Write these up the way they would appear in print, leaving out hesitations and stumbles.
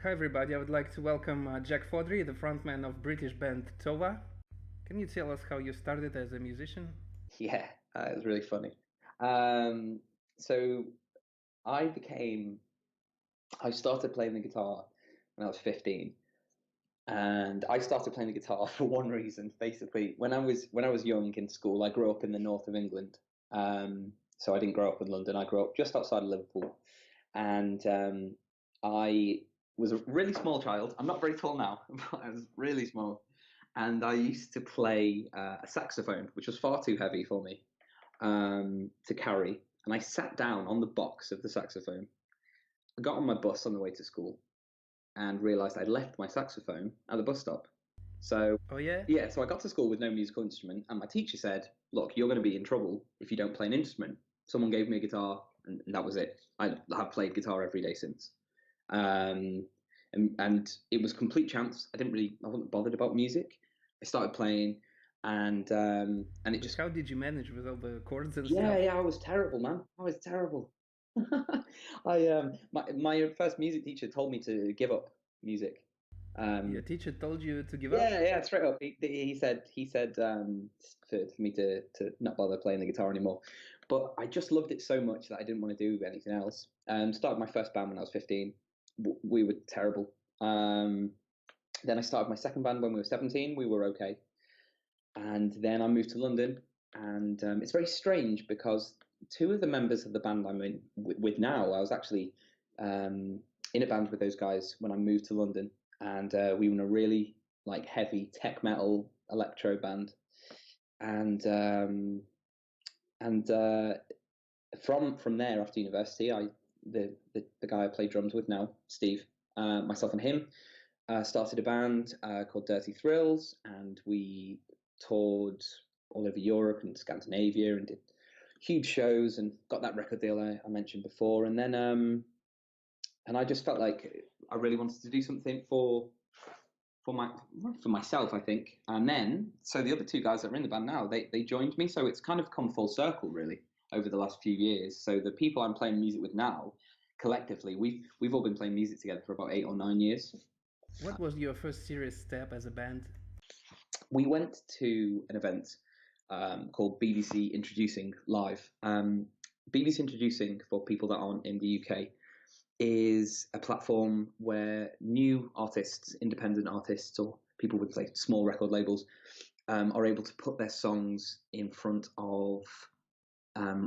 Hi everybody, I would like to welcome Jack Fawdry, the frontman of British band TOVA. Can you tell us how you started as a musician? Yeah, it was really funny. Um, so I became, I started playing the guitar when I was 15, and I started playing the guitar for one reason. Basically, when I was young in school, I grew up in the north of England. So I didn't grow up in London. I grew up just outside of Liverpool, and I was a really small child. I'm not very tall now, but I was really small, and I used to play a saxophone, which was far too heavy for me to carry, and I sat down on the box of the saxophone. I got on my bus on the way to school and realised I'd left my saxophone at the bus stop. So, Oh yeah? yeah, so I got to school with no musical instrument, and my teacher said, "Look, you're going to be in trouble if you don't play an instrument." Someone gave me a guitar, and that was it. I have played guitar every day since. Um, and it was complete chance. I wasn't bothered about music. I started playing, and it But just how did you manage with all the chords and yeah, stuff? yeah, I was terrible, man. I was terrible. My first music teacher told me to give up music. Your Um, teacher told you to give up? yeah, yeah, straight up. He said for me to not bother playing the guitar anymore. But I just loved it so much that I didn't want to do anything else. Started my first band when I was 15. We were terrible. Um, then I started my second band when we were 17. We were okay. And then I moved to London, and it's very strange because two of the members of the band I'm in with now, I was actually um, in a band with those guys when I moved to London, and we were in a really like heavy tech metal electro band, and um, and from there after university, the guy I play drums with now, Steve, myself and him started a band called Dirty Thrills, and we toured all over Europe and Scandinavia and did huge shows and got that record deal I mentioned before. And I just felt like I really wanted to do something for my for myself, I think. And then so the other two guys that are in the band now, they joined me, so it's kind of come full circle really over the last few years. So the people I'm playing music with now, collectively, we've all been playing music together for about 8 or 9 years. What was your first serious step as a band? We went to an event called BBC Introducing Live. BBC Introducing, for people that aren't in the UK, is a platform where new artists, independent artists, or people with like small record labels are able to put their songs in front of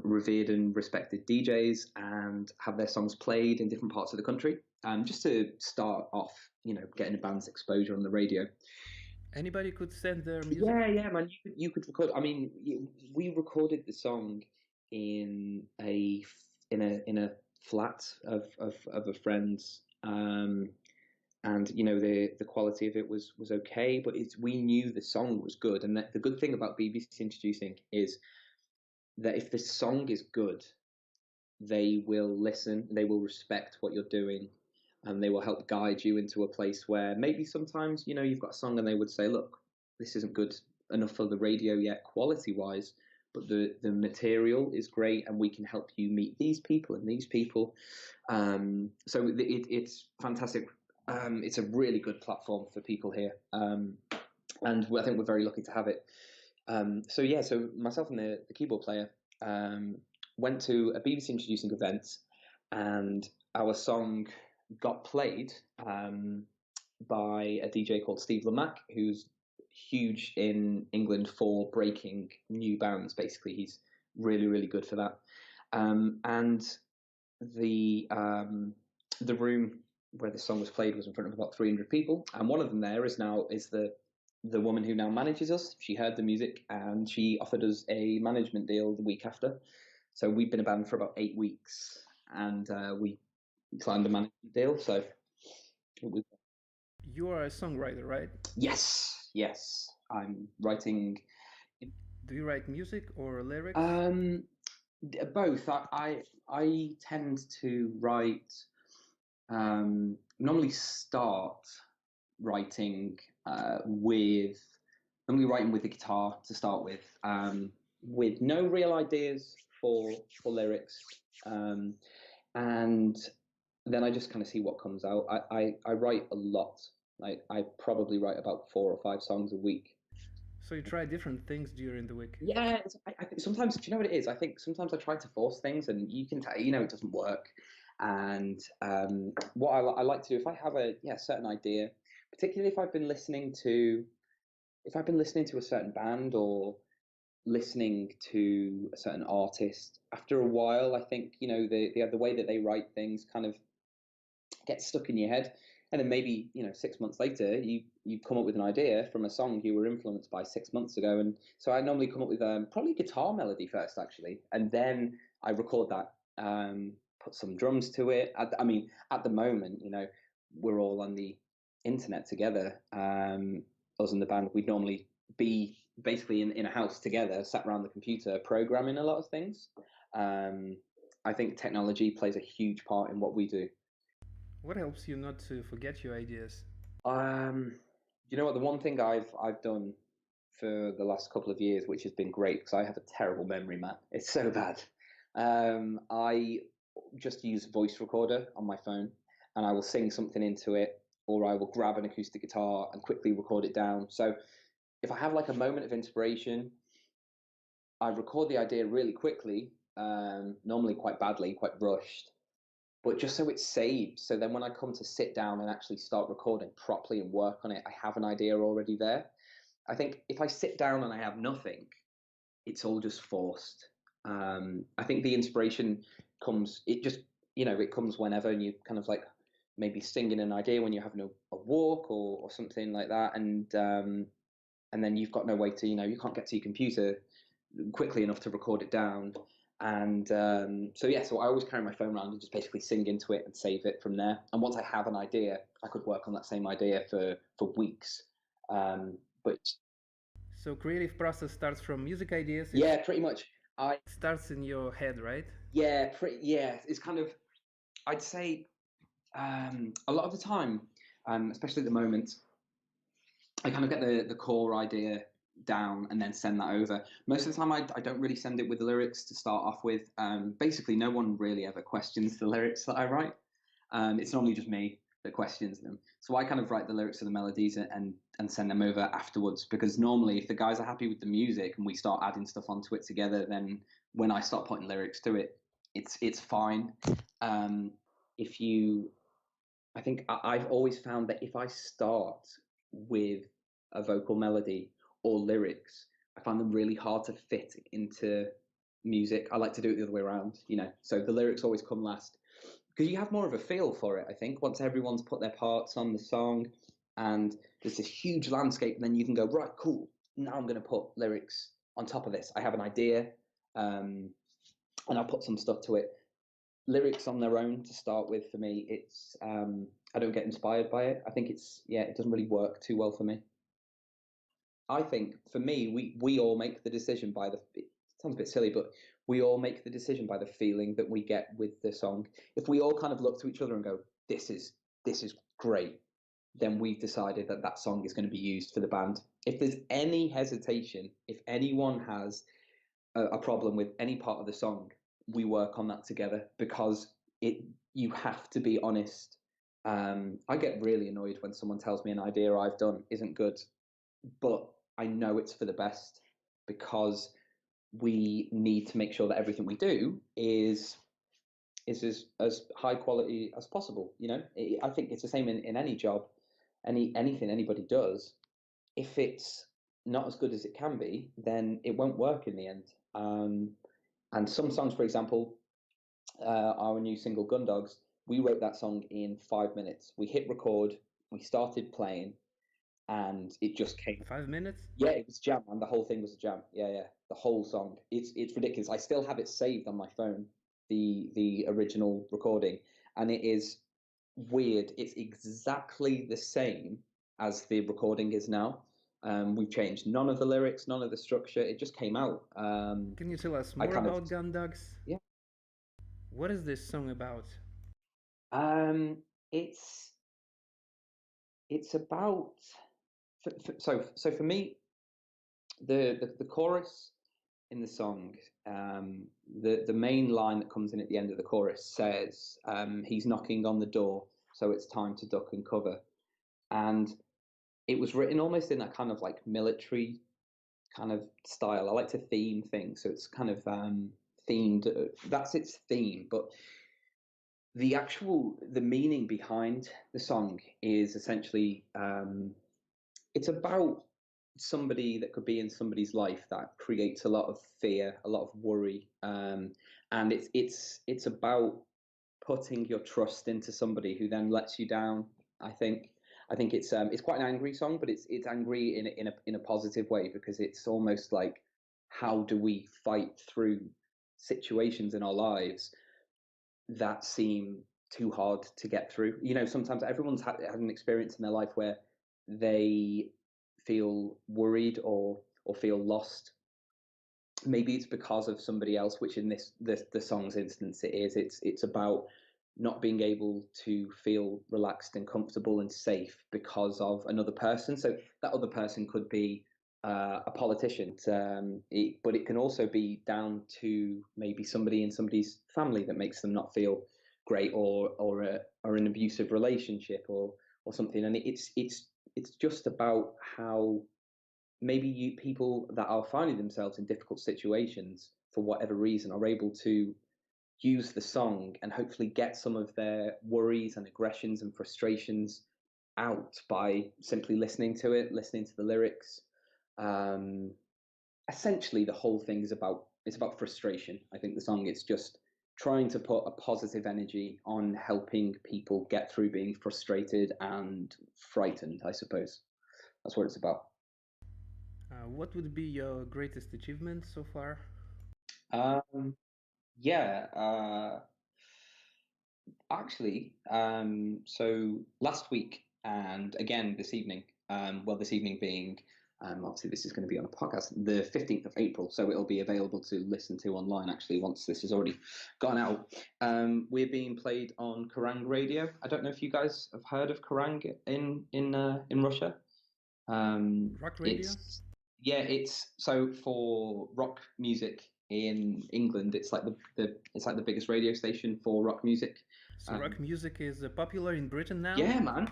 revered and respected DJs and have their songs played in different parts of the country, just to start off, getting a band's exposure on the radio. Anybody could send their Yeah, music? yeah, man. You could record. I mean, we recorded the song in a flat of a friend's, and the quality of it was okay, but we knew the song was good, and the good thing about BBC Introducing is that if the song is good, they will listen, they will respect what you're doing, and they will help guide you into a place where maybe sometimes you've got a song and they would say, look, this isn't good enough for the radio yet quality wise, but the material is great and we can help you meet these people and these people. So it's fantastic. It's a really good platform for people here, and I think we're very lucky to have it. So yeah, so myself and the keyboard player um, went to a BBC Introducing event, and our song got played by a DJ called Steve Lamack, who's huge in England for breaking new bands. Basically, he's really, really good for that. And the um, the room where the song was played was in front of about 300 people, and one of them there is the woman who now manages us. She heard the music and she offered us a management deal the week after. So we've been a band for about 8 weeks, and we signed a management deal. So it was, You are a songwriter, right? yes, yes, I'm writing. Do you write music or lyrics? Um, Both. I tend to write. Normally start writing with normally writing with the guitar to start with no real ideas for lyrics, um, and then I just kind of see what comes out. I write a lot. Like I probably write about 4 or 5 songs a week. So you try different things during the week. Yeah, I think sometimes, do you know what it is? I think sometimes I try to force things, and you can tell, it doesn't work. And what I like to do, if I have a certain idea, particularly if I've been listening to a certain band or listening to a certain artist, after a while, I think the way that they write things kind of gets stuck in your head. And then maybe 6 months later, you come up with an idea from a song you were influenced by 6 months ago. And so I normally come up with probably a guitar melody first, actually, and then I record that, put some drums to it. I mean, at the moment, we're all on the internet together. Us and the band, we'd normally be basically in a house together, sat around the computer, programming a lot of things. I think technology plays a huge part in what we do. What helps you not to forget your ideas? You know what? The one thing I've done for the last couple of years, which has been great, because I have a terrible memory, Matt. It's so bad. I just use voice recorder on my phone, and I will sing something into it, or I will grab an acoustic guitar and quickly record it down. So if I have like a moment of inspiration, I record the idea really quickly, normally quite badly, quite rushed, but just so it's saved. So then when I come to sit down and actually start recording properly and work on it, I have an idea already there. I think if I sit down and I have nothing, it's all just forced. I think the inspiration comes, it comes whenever, and you kind of like maybe singing an idea when you're having a walk or something like that. And then you've got no way to, you can't get to your computer quickly enough to record it down. And so I always carry my phone around and just basically sing into it and save it from there. And once I have an idea, I could work on that same idea for weeks. But So creative process starts from music ideas. yeah, pretty much. It starts in your head, right? Yeah. It's kind of, I'd say, a lot of the time, especially at the moment, I kind of get the core idea down and then send that over. Most of the time, I don't really send it with the lyrics to start off with. Basically, no one really ever questions the lyrics that I write. It's normally just me that questions them. So I kind of write the lyrics to the melodies and send them over afterwards, because normally if the guys are happy with the music and we start adding stuff onto it together, then when I start putting lyrics to it, it's fine. If you I think I've always found that if I start with a vocal melody or lyrics, I find them really hard to fit into music. I like to do it the other way around, so the lyrics always come last, because you have more of a feel for it, I think, once everyone's put their parts on the song and there's this huge landscape, and then you can go, right, cool, now I'm going to put lyrics on top of this. I have an idea, and I'll put some stuff to it. Lyrics on their own to start with, for me, it's I don't get inspired by it. I think it doesn't really work too well for me. I think for me, we all make the decision by it sounds a bit silly, but we all make the decision by the feeling that we get with the song. If we all kind of look to each other and go, this is great, then we've decided that song is going to be used for the band. If there's any hesitation, if anyone has a problem with any part of the song, we work on that together, because you have to be honest. I get really annoyed when someone tells me an idea I've done isn't good, but I know it's for the best, because we need to make sure that everything we do is as high quality as possible. I think it's the same in any job, anything anybody does. If it's not as good as it can be, then it won't work in the end. And some songs, for example, our new single Gun Dogs, we wrote that song in 5 minutes. We hit record, we started playing, and it just came. 5 minutes? Yeah, it was jam, and the whole thing was a jam. Yeah, the whole song. It's ridiculous. I still have it saved on my phone, the original recording, and it is weird. It's exactly the same as the recording is now. We've changed none of the lyrics, none of the structure. It just came out. Can you tell us more about Gun Dogs? Yeah. What is this song about? It's about so for me, the chorus in the song, the main line that comes in at the end of the chorus says, "He's knocking on the door, so it's time to duck and cover." And it was written almost in that kind of like military kind of style. I like to theme things, so it's kind of themed. That's its theme, but the meaning behind the song is essentially it's about somebody that could be in somebody's life that creates a lot of fear, a lot of worry, and it's about putting your trust into somebody who then lets you down. I think it's quite an angry song, but it's angry in a positive way, because it's almost like, how do we fight through situations in our lives that seem too hard to get through? You know, sometimes everyone's had an experience in their life where they feel worried or feel lost. Maybe it's because of somebody else, which in the song's instance it is. It's about not being able to feel relaxed and comfortable and safe because of another person. So that other person could be a politician, but it can also be down to maybe somebody in somebody's family that makes them not feel great, or an abusive relationship, or something. And it's just about how maybe people that are finding themselves in difficult situations for whatever reason are able to use the song and hopefully get some of their worries and aggressions and frustrations out by simply listening to it, listening to the lyrics. Essentially, the whole thing is about frustration. I think the song, it's just trying to put a positive energy on helping people get through being frustrated and frightened, I suppose. That's what it's about. What would be your greatest achievement so far? Um, yeah, actually, so last week and again this evening, well, this evening being, obviously this is going to be on a podcast, the 15th of April, so it'll be available to listen to online actually once this has already gone out. We're being played on Kerrang radio. I don't know if you guys have heard of Kerrang in Russia. Rock radio? It's Yeah, it's so for rock music in England, it's like the biggest radio station for rock music. So rock music is popular in Britain now? Yeah, man.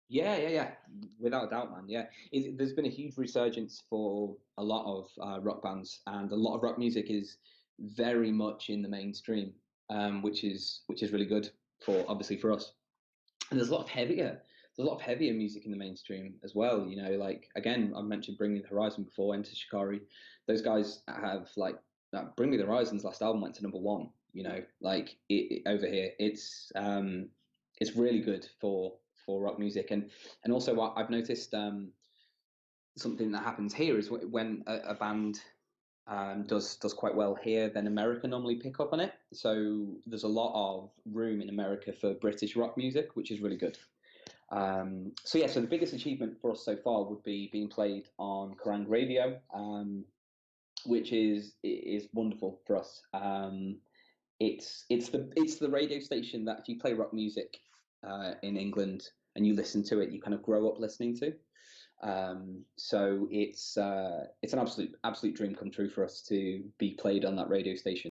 Yeah. Without a doubt, man. Yeah, there's been a huge resurgence for a lot of rock bands, and a lot of rock music is very much in the mainstream, which is really good for, obviously, for us. And there's a lot of heavier music in the mainstream as well. You know, like, again, I mentioned Bring Me the Horizon before, Enter Shikari. Those guys have, like, Bring Me the Horizon's last album went to #1. You know, like, over here, it's really good for rock music. And also what I've noticed, something that happens here is when a band does quite well here, then America normally pick up on it. So there's a lot of room in America for British rock music, which is really good. So the biggest achievement for us so far would be being played on Kerrang Radio, which is wonderful for us. It's the radio station that if you play rock music in England and you listen to it, you kind of grow up listening to. So it's an absolute dream come true for us to be played on that radio station.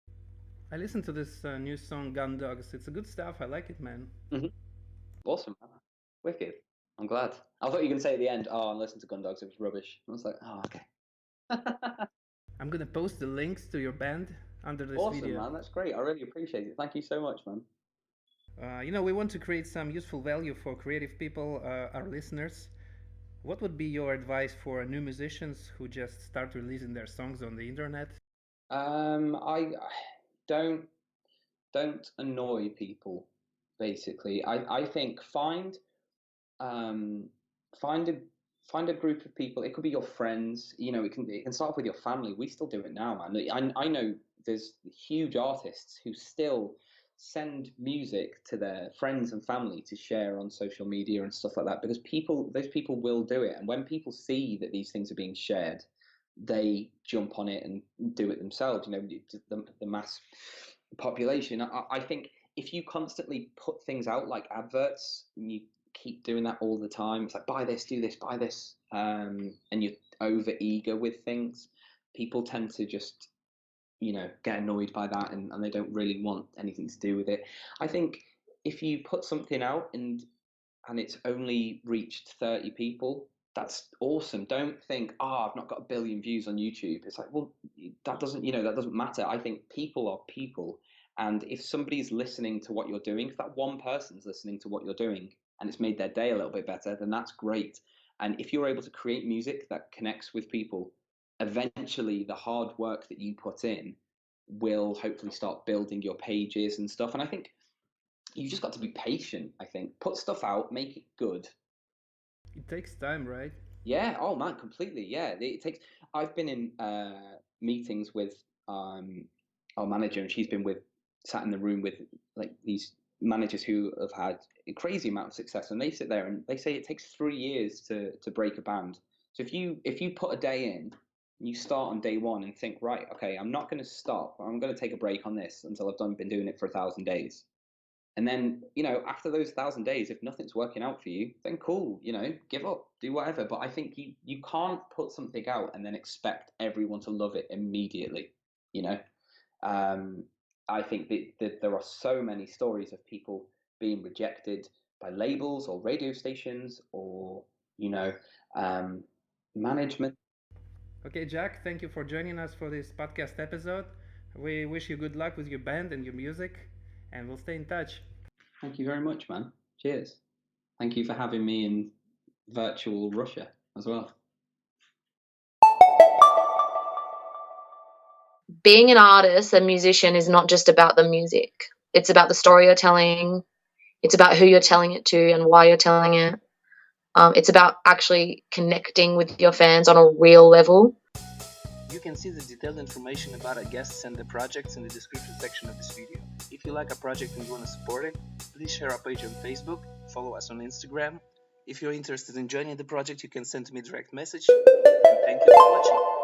I listened to this new song Gun Dogs. It's a good stuff. I like it, man. Mm-hmm. Awesome, wicked. I'm glad. I thought you were going to say at the end, "Oh, I listened to Gun Dogs. It was rubbish." I was like, "Oh, okay." I'm gonna post the links to your band under this Awesome, video. man. That's great. I really appreciate it. Thank you so much, man. We want to create some useful value for creative people, our listeners. What would be your advice for new musicians who just start releasing their songs on the internet? I don't annoy people. Basically, I think um find a group of people. It could be your friends. You know, it can start with your family. We still do it now, man. I know there's huge artists who still send music to their friends and family to share on social media and stuff like that, because those people will do it. And when people see that these things are being shared, they jump on it and do it themselves. You know, the mass population. I think if you constantly put things out like adverts, and you keep doing that all the time, it's like, buy this, do this, buy this, and you're over eager with things, people tend to just, get annoyed by that, and they don't really want anything to do with it. I think if you put something out and it's only reached 30 people, that's awesome. Don't think, oh, I've not got a billion views on YouTube. It's like, well, that doesn't matter. I think people are people. And if somebody's listening to what you're doing, if that one person's listening to what you're doing and it's made their day a little bit better, then that's great. And if you're able to create music that connects with people, eventually the hard work that you put in will hopefully start building your pages and stuff. And I think you just got to be patient. I think put stuff out, make it good. It takes time, right? Yeah. Oh man, completely. Yeah. It takes. I've been in meetings with our manager, and she's been sat in the room with like these managers who have had a crazy amount of success, and they sit there and they say it takes 3 years to break a band. So if you put a day in, you start on day one and think, right, okay, I'm not going to stop. I'm going to take a break on this until I've been doing it for 1,000 days. And then, after those 1,000 days, if nothing's working out for you, then cool, give up, do whatever. But I think you can't put something out and then expect everyone to love it immediately, you know. I think that there are so many stories of people being rejected by labels or radio stations or, management. Okay, Jack, thank you for joining us for this podcast episode. We wish you good luck with your band and your music, and we'll stay in touch. Thank you very much, man. Cheers. Thank you for having me in virtual Russia as well. Being an artist, a musician, is not just about the music. It's about the story you're telling. It's about who you're telling it to and why you're telling it. It's about actually connecting with your fans on a real level. You can see the detailed information about our guests and the projects in the description section of this video. If you like our project and you want to support it, please share our page on Facebook, follow us on Instagram. If you're interested in joining the project, you can send me a direct message. And thank you for watching.